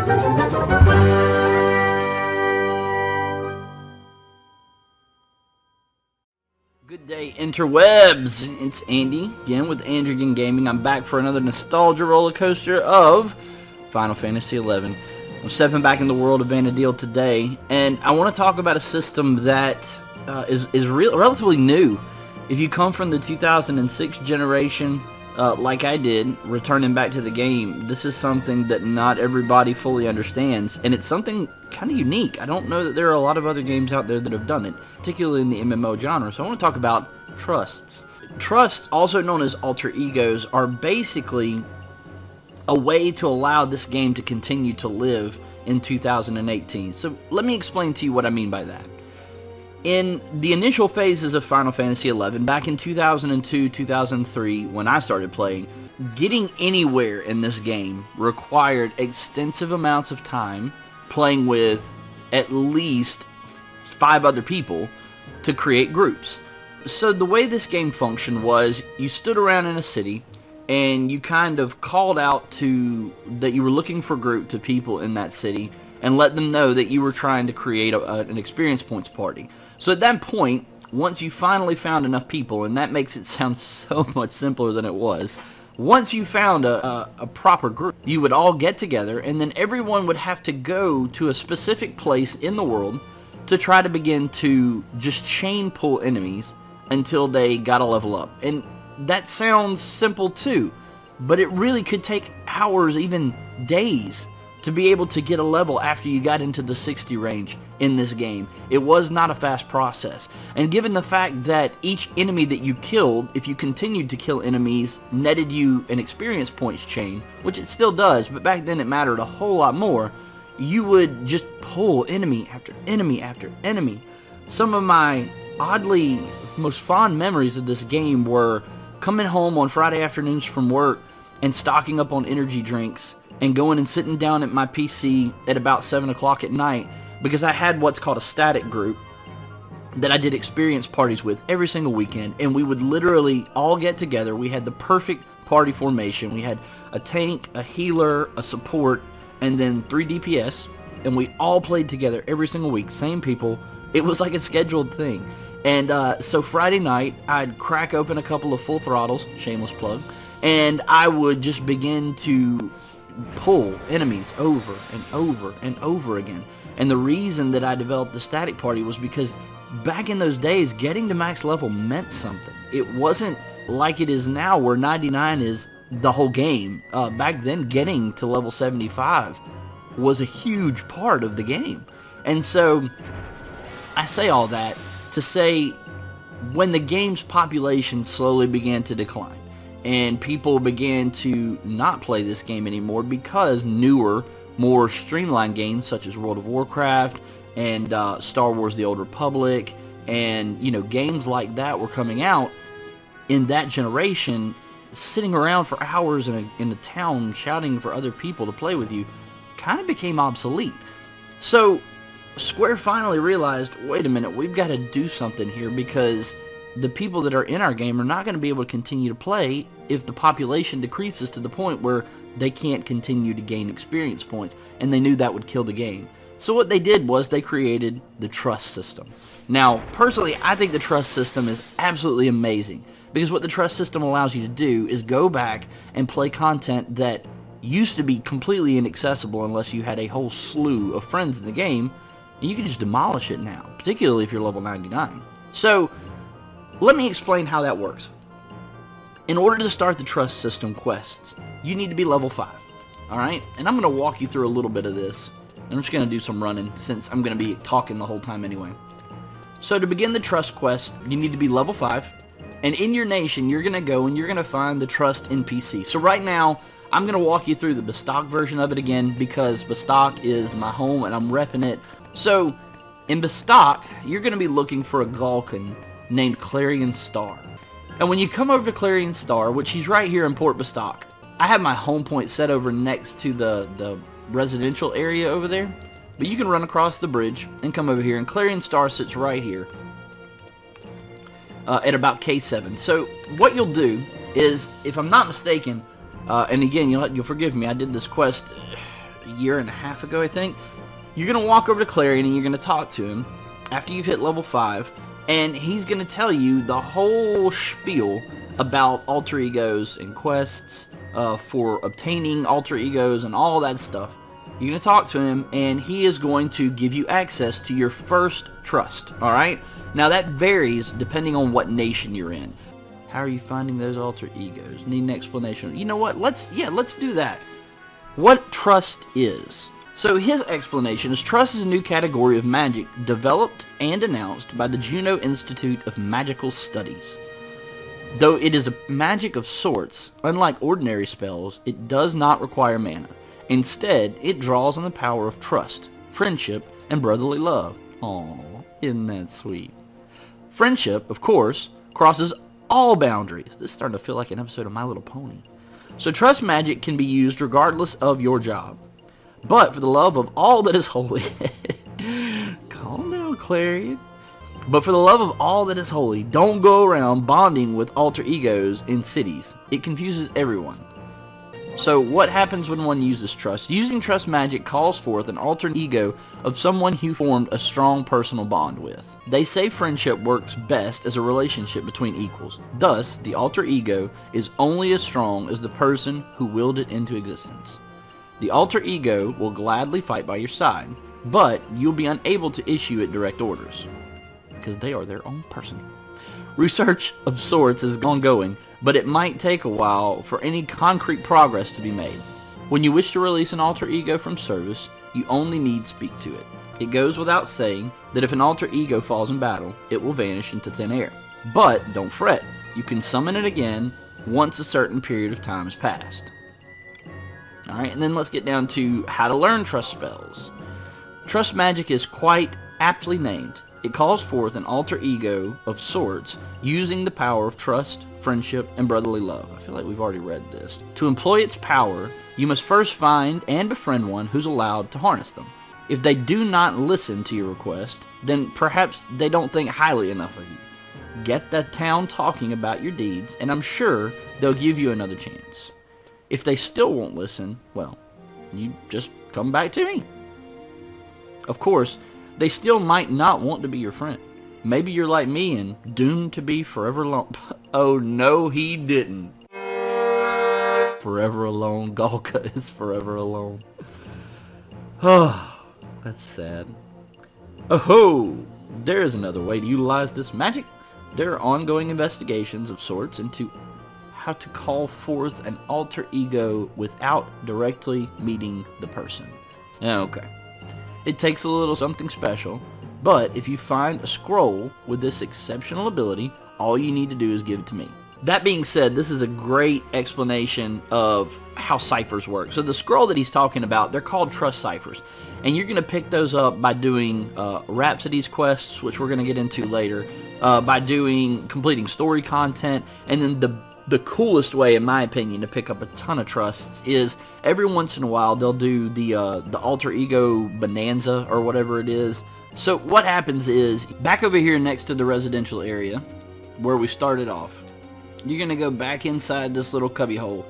Good day, interwebs. It's Andy again with Andrigan Gaming. I'm back for another nostalgia roller coaster of Final Fantasy XI. I'm stepping back in the world of Vana'diel today, and I want to talk about a system that is relatively new. If you come from the 2006 generation, like I did, returning back to the game, this is something that not everybody fully understands, and it's something kind of unique. I don't know that there are a lot of other games out there that have done it, particularly in the MMO genre. So I want to talk about trusts. Trusts, also known as alter egos, are basically a way to allow this game to continue to live in 2018. So let me explain to you what I mean by that. In the initial phases of Final Fantasy XI, back in 2002, 2003, when I started playing, getting anywhere in this game required extensive amounts of time playing with at least 5 other people to create groups. So the way this game functioned was you stood around in a city and you kind of called out that you were looking for a group to people in that city and let them know that you were trying to create an experience points party. So at that point, once you finally found enough people, and that makes it sound so much simpler than it was, once you found a proper group, you would all get together, and then everyone would have to go to a specific place in the world to try to begin to just chain pull enemies until they got a level up. And that sounds simple too, but it really could take hours, even days, to be able to get a level after you got into the 60 range in this game. It was not a fast process. And given the fact that each enemy that you killed, if you continued to kill enemies, netted you an experience points chain, which it still does, but back then it mattered a whole lot more, you would just pull enemy after enemy after enemy. Some of my oddly most fond memories of this game were coming home on Friday afternoons from work and stocking up on energy drinks and going and sitting down at my PC at about 7 o'clock at night, because I had what's called a static group that I did experience parties with every single weekend, and we would literally all get together. We had the perfect party formation. We had a tank, a healer, a support, and then 3 DPS, and we all played together every single week, same people. It was like a scheduled thing. And so Friday night, I'd crack open a couple of full throttles, shameless plug, and I would just begin to pull enemies over and over and over again. And the reason that I developed the static party was because back in those days, getting to max level meant something. It wasn't like it is now where 99 is the whole game. Back then, getting to level 75 was a huge part of the game. And so I say all that to say, when the game's population slowly began to decline and people began to not play this game anymore because newer, more streamlined games such as World of Warcraft and Star Wars The Old Republic and, you know, games like that were coming out in that generation, sitting around for hours in a town shouting for other people to play with you kind of became obsolete. So Square finally realized, wait a minute, we've got to do something here, because the people that are in our game are not going to be able to continue to play if the population decreases to the point where they can't continue to gain experience points, and they knew that would kill the game. So what they did was they created the trust system. Now, personally, I think the trust system is absolutely amazing, because what the trust system allows you to do is go back and play content that used to be completely inaccessible unless you had a whole slew of friends in the game, and you can just demolish it now, particularly if you're level 99. So let me explain how that works. In order to start the trust system quests, you need to be level 5. Alright? And I'm going to walk you through a little bit of this. I'm just going to do some running since I'm going to be talking the whole time anyway. So to begin the trust quest, you need to be level 5. And in your nation, you're going to go and you're going to find the trust NPC. So right now, I'm going to walk you through the Bastok version of it again, because Bastok is my home and I'm repping it. So in Bastok, you're going to be looking for a Galkan named Clarion Star. And when you come over to Clarion Star, which he's right here in Port Bastok, I have my home point set over next to the residential area over there, but you can run across the bridge and come over here, and Clarion Star sits right here at about K7. So what you'll do is, if I'm not mistaken, and again, you'll forgive me, I did this quest a year and a half ago, I think. You're going to walk over to Clarion and you're going to talk to him after you've hit level 5, and he's going to tell you the whole spiel about alter egos and quests for obtaining alter egos and all that stuff. You're going to talk to him, and he is going to give you access to your first trust, alright? Now that varies depending on what nation you're in. How are you finding those alter egos? Need an explanation. You know what? Let's do that. What trust is. So his explanation is trust is a new category of magic developed and announced by the Juno Institute of Magical Studies. Though it is a magic of sorts, unlike ordinary spells, it does not require mana. Instead, it draws on the power of trust, friendship, and brotherly love. Aww, isn't that sweet? Friendship, of course, crosses all boundaries. This is starting to feel like an episode of My Little Pony. So trust magic can be used regardless of your job. But for the love of all that is holy, calm down, Clarion. But for the love of all that is holy, don't go around bonding with alter egos in cities. It confuses everyone. So what happens when one uses trust? Using trust magic calls forth an alter ego of someone you formed a strong personal bond with. They say friendship works best as a relationship between equals. Thus, the alter ego is only as strong as the person who willed it into existence. The alter ego will gladly fight by your side, but you'll be unable to issue it direct orders, because they are their own person. Research of sorts is ongoing, but it might take a while for any concrete progress to be made. When you wish to release an alter ego from service, you only need speak to it. It goes without saying that if an alter ego falls in battle, it will vanish into thin air. But don't fret, you can summon it again once a certain period of time has passed. Alright, and then let's get down to how to learn trust spells. Trust magic is quite aptly named. It calls forth an alter ego of sorts using the power of trust, friendship, and brotherly love. I feel like we've already read this. To employ its power, you must first find and befriend one who's allowed to harness them. If they do not listen to your request, then perhaps they don't think highly enough of you. Get that town talking about your deeds, and I'm sure they'll give you another chance. If they still won't listen, well, you just come back to me. Of course, they still might not want to be your friend. Maybe you're like me and doomed to be forever alone. Oh, no, he didn't. Forever alone. Galka is forever alone. Oh, that's sad. Oh, there is another way to utilize this magic. There are ongoing investigations of sorts into how to call forth an alter ego without directly meeting the person. Okay. It takes a little something special, but if you find a scroll with this exceptional ability, all you need to do is give it to me. That being said, this is a great explanation of how ciphers work. So the scroll that he's talking about, they're called trust ciphers. And you're going to pick those up by doing Rhapsody's quests, which we're going to get into later, by completing story content, and then the coolest way, in my opinion, to pick up a ton of trusts is every once in a while they'll do the alter ego Bonanza or whatever it is. So what happens is, back over here next to the residential area where we started off, you're going to go back inside this little cubby hole.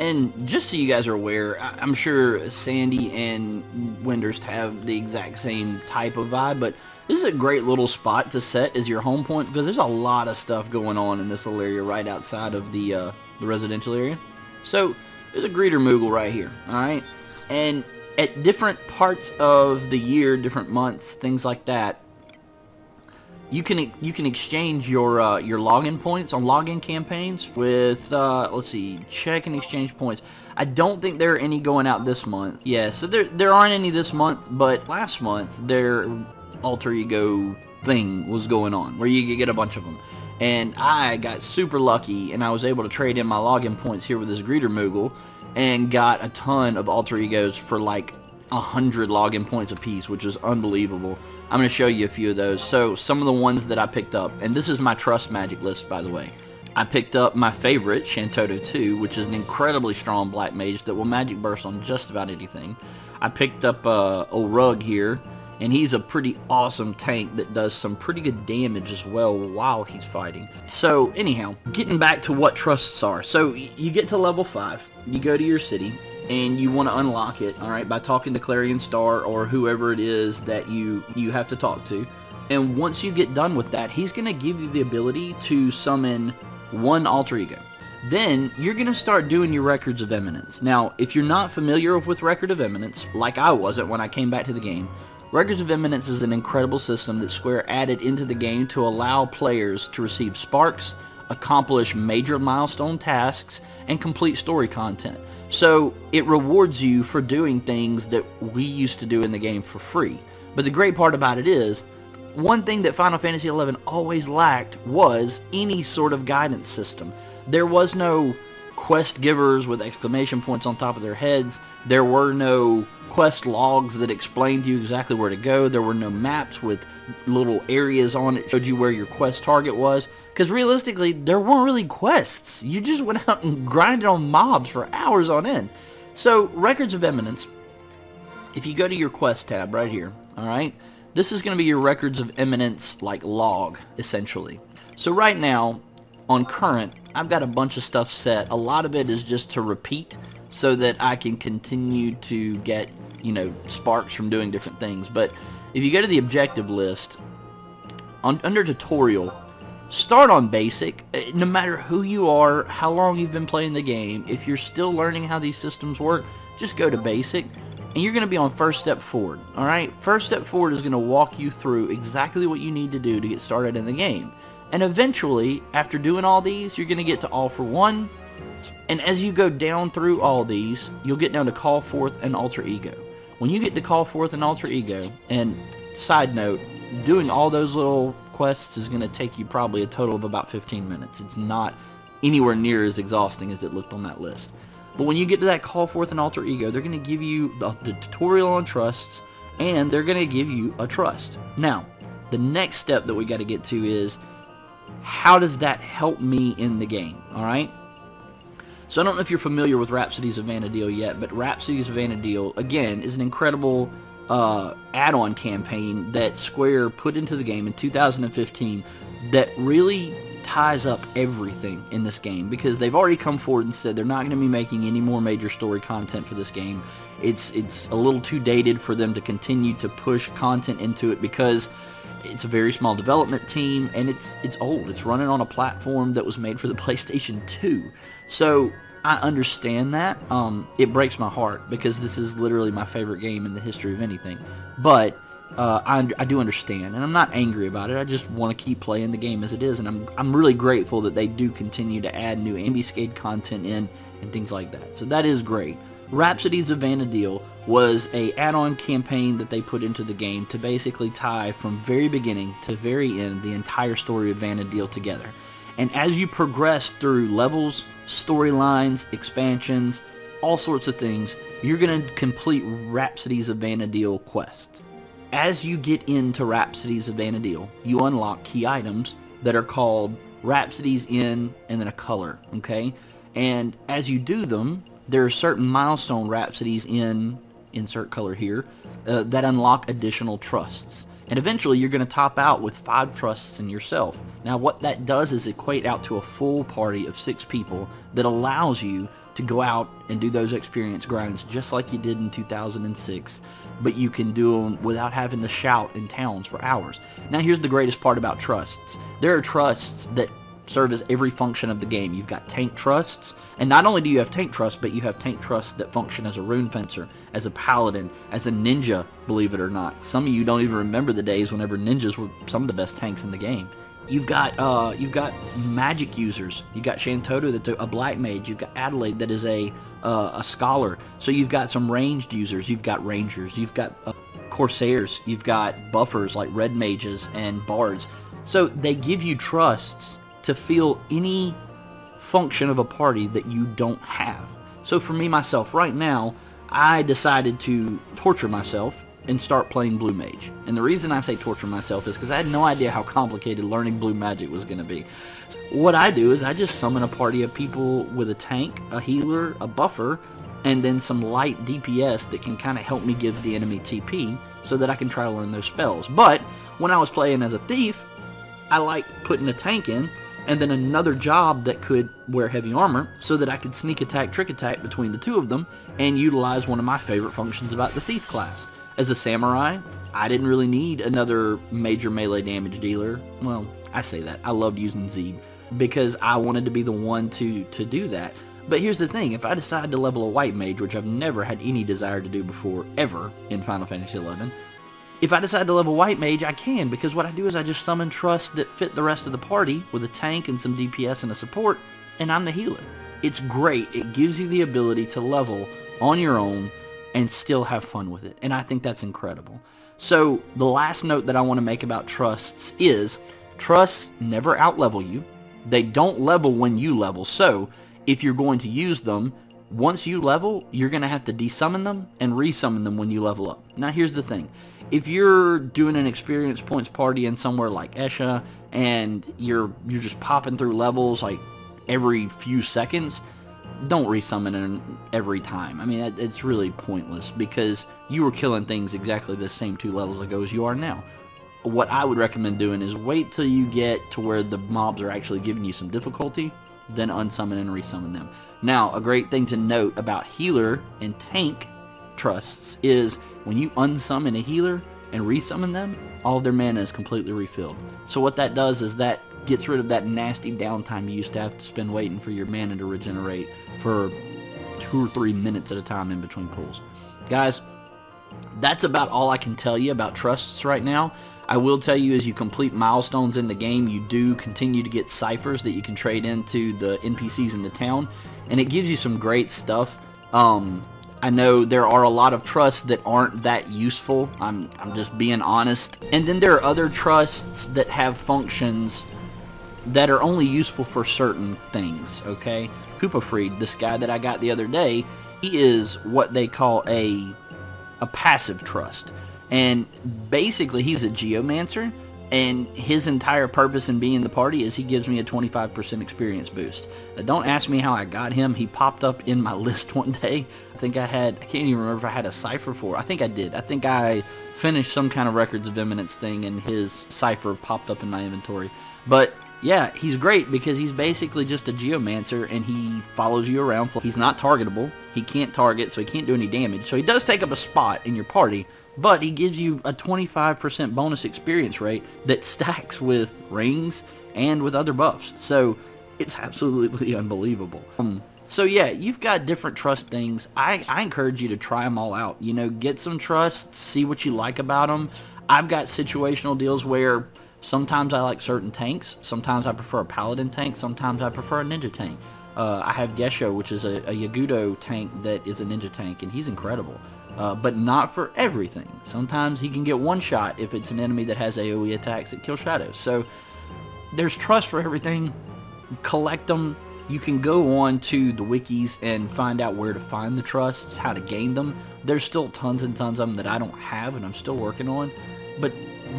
And just so you guys are aware, I'm sure Sandy and Windhurst have the exact same type of vibe, but this is a great little spot to set as your home point because there's a lot of stuff going on in this little area right outside of the residential area. So there's a greeter Moogle right here, alright? And at different parts of the year, different months, things like that, you can exchange your login points on login campaigns with let's see, check and exchange points. I don't think there are any going out this month. Yeah, so there aren't any this month, but last month their alter ego thing was going on where you could get a bunch of them. And I got super lucky and I was able to trade in my login points here with this greeter Moogle and got a ton of alter egos for like 100 login points apiece, which is unbelievable. I'm going to show you a few of those. So some of the ones that I picked up, and this is my trust magic list, by the way. I picked up my favorite, Shantoto 2, which is an incredibly strong black mage that will magic burst on just about anything. I picked up old Rug here, and he's a pretty awesome tank that does some pretty good damage as well while he's fighting. So anyhow, getting back to what trusts are. So you get to level 5, you go to your city, and you want to unlock it, all right, by talking to Clarion Star or whoever it is that you have to talk to. And once you get done with that, he's going to give you the ability to summon one alter ego. Then you're going to start doing your Records of Eminence. Now, if you're not familiar with Record of Eminence, like I wasn't when I came back to the game, Records of Eminence is an incredible system that Square added into the game to allow players to receive sparks, accomplish major milestone tasks, and complete story content. So it rewards you for doing things that we used to do in the game for free. But the great part about it is, one thing that Final Fantasy XI always lacked was any sort of guidance system. There was no quest givers with exclamation points on top of their heads. There were no quest logs that explained to you exactly where to go. There were no maps with little areas on it that showed you where your quest target was. Because realistically, there weren't really quests. You just went out and grinded on mobs for hours on end. So, Records of Eminence, if you go to your quest tab right here, alright, this is going to be your Records of Eminence, like, log, essentially. So right now, on current, I've got a bunch of stuff set. A lot of it is just to repeat so that I can continue to get, you know, sparks from doing different things. But if you go to the objective list, under tutorial, start on basic. No matter who you are, how long you've been playing the game, if you're still learning how these systems work, just go to basic. And you're going to be on First Step Forward, alright? First Step Forward is going to walk you through exactly what you need to do to get started in the game. And eventually, after doing all these, you're going to get to All for One. And as you go down through all these, you'll get down to Call Forth and Alter Ego. When you get to Call Forth and Alter Ego, and side note, doing all those little quests is going to take you probably a total of about 15 minutes. It's not anywhere near as exhausting as it looked on that list. But when you get to that Call Forth and Alter Ego, they're going to give you the tutorial on trusts, and they're going to give you a trust. Now, the next step that we got to get to is, how does that help me in the game, alright? So I don't know if you're familiar with Rhapsodies of Vana'diel yet, but Rhapsodies of Vana'diel, again, is an incredible add-on campaign that Square put into the game in 2015 that really ties up everything in this game, because they've already come forward and said they're not going to be making any more major story content for this game. It's a little too dated for them to continue to push content into it, because it's a very small development team, and it's old. It's running on a platform that was made for the PlayStation 2. So I understand that. It breaks my heart, because this is literally my favorite game in the history of anything. But I do understand, and I'm not angry about it. I just want to keep playing the game as it is, and I'm really grateful that they do continue to add new ambuscade content in and things like that. So that is great. Rhapsodies of Vana'diel was a add-on campaign that they put into the game to basically tie from very beginning to very end the entire story of Vana'diel together. And as you progress through levels, storylines, expansions, all sorts of things, you're going to complete Rhapsodies of Vana'diel quests. As you get into Rhapsodies of Vana'diel, you unlock key items that are called Rhapsodies in and then a color, okay? And as you do them, there are certain milestone Rhapsodies in, insert color here, that unlock additional trusts. And eventually you're going to top out with 5 trusts in yourself. Now what that does is equate out to a full party of 6 people that allows you to go out and do those experience grinds just like you did in 2006, but you can do them without having to shout in towns for hours. Now here's the greatest part about trusts. There are trusts that serve as every function of the game. You've got tank trusts, and not only do you have tank trusts, but you have tank trusts that function as a rune fencer, as a paladin, as a ninja, believe it or not. Some of you don't even remember the days whenever ninjas were some of the best tanks in the game. You've got magic users. You've got Shantota that's a black mage. You've got Adelaide that is a scholar. So you've got some ranged users. You've got rangers. You've got corsairs. You've got buffers like red mages and bards. So they give you trusts to fill any function of a party that you don't have. So for me, myself, right now, I decided to torture myself and start playing Blue Mage. And the reason I say torture myself is because I had no idea how complicated learning Blue Magic was going to be. What I do is I just summon a party of people with a tank, a healer, a buffer, and then some light DPS that can kind of help me give the enemy TP so that I can try to learn those spells. But when I was playing as a thief, I liked putting a tank in and then another job that could wear heavy armor so that I could sneak attack, trick attack between the two of them and utilize one of my favorite functions about the thief class. As a samurai, I didn't really need another major melee damage dealer. Well, I say that. I loved using Zed because I wanted to be the one to do that. But here's the thing, if I decide to level a white mage, which I've never had any desire to do before, ever, in Final Fantasy XI, if I decide to level white mage, I can, because what I do is I just summon trusts that fit the rest of the party with a tank and some DPS and a support, and I'm the healer. It's great. It gives you the ability to level on your own and still have fun with it, and I think that's incredible. So the last note that I want to make about trusts is trusts never outlevel you. They don't level when you level, so if you're going to use them, once you level, you're going to have to desummon them and resummon them when you level up. Now here's the thing. If you're doing an experience points party in somewhere like Esha and you're just popping through levels like every few seconds, don't resummon them every time. I mean, it's really pointless because you were killing things exactly the same 2 levels ago as you are now. What I would recommend doing is wait till you get to where the mobs are actually giving you some difficulty, then unsummon and resummon them. Now, a great thing to note about healer and tank trusts is when you unsummon a healer and resummon them, all of their mana is completely refilled. So what that does is that gets rid of that nasty downtime you used to have to spend waiting for your mana to regenerate for 2 or 3 minutes at a time in between pulls. Guys, that's about all I can tell you about trusts right now. I will tell you, as you complete milestones in the game, you do continue to get ciphers that you can trade into the NPCs in the town, and it gives you some great stuff. I know there are a lot of trusts that aren't that useful. I'm just being honest. And then there are other trusts that have functions that are only useful for certain things, okay? Koopa Freed, this guy that I got the other day, he is what they call a passive trust. And basically he's a geomancer, and his entire purpose in being in the party is he gives me a 25% experience boost. Now, don't ask me how I got him. He popped up in my list one day. I can't even remember if I had a cipher for it. I think I did. I think I finished some kind of Records of Imminence thing and his cipher popped up in my inventory. But yeah, he's great because he's basically just a geomancer and he follows you around. He's not targetable. He can't target, so he can't do any damage. So he does take up a spot in your party, but he gives you a 25% bonus experience rate that stacks with rings and with other buffs. So it's absolutely unbelievable. So yeah, you've got different trust things. I encourage you to try them all out. You know, get some trusts, see what you like about them. I've got situational deals where sometimes I like certain tanks. Sometimes I prefer a paladin tank. Sometimes I prefer a ninja tank. I have Gesho, which is a Yagudo tank that is a ninja tank, and he's incredible. But not for everything. Sometimes he can get one shot if it's an enemy that has AoE attacks that kill shadows. So there's trust for everything. Collect them. You can go on to the wikis and find out where to find the trusts, how to gain them. There's still tons and tons of them that I don't have and I'm still working on. But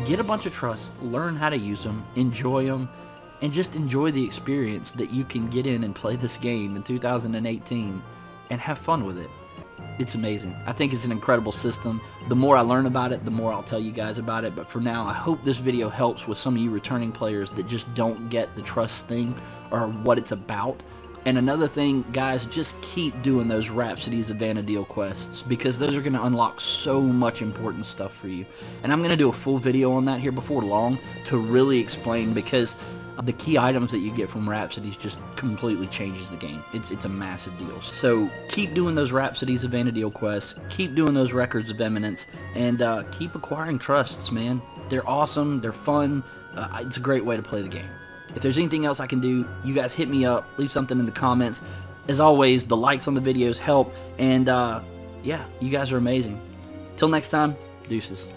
get a bunch of trusts, learn how to use them, enjoy them, and just enjoy the experience that you can get in and play this game in 2018 and have fun with it. It's amazing. I think it's an incredible system. The more I learn about it, the more I'll tell you guys about it. But for now, I hope this video helps with some of you returning players that just don't get the trust thing or what it's about. And another thing, guys, just keep doing those Rhapsodies of Vana'diel quests because those are going to unlock so much important stuff for you. And I'm going to do a full video on that here before long to really explain, because the key items that you get from Rhapsodies just completely changes the game. It's a massive deal. So keep doing those Rhapsodies of Vana'diel quests, keep doing those Records of Eminence, and keep acquiring trusts, man. They're awesome, they're fun, it's a great way to play the game. If there's anything else I can do, you guys hit me up, leave something in the comments. As always, the likes on the videos help, and yeah, you guys are amazing. Till next time, deuces.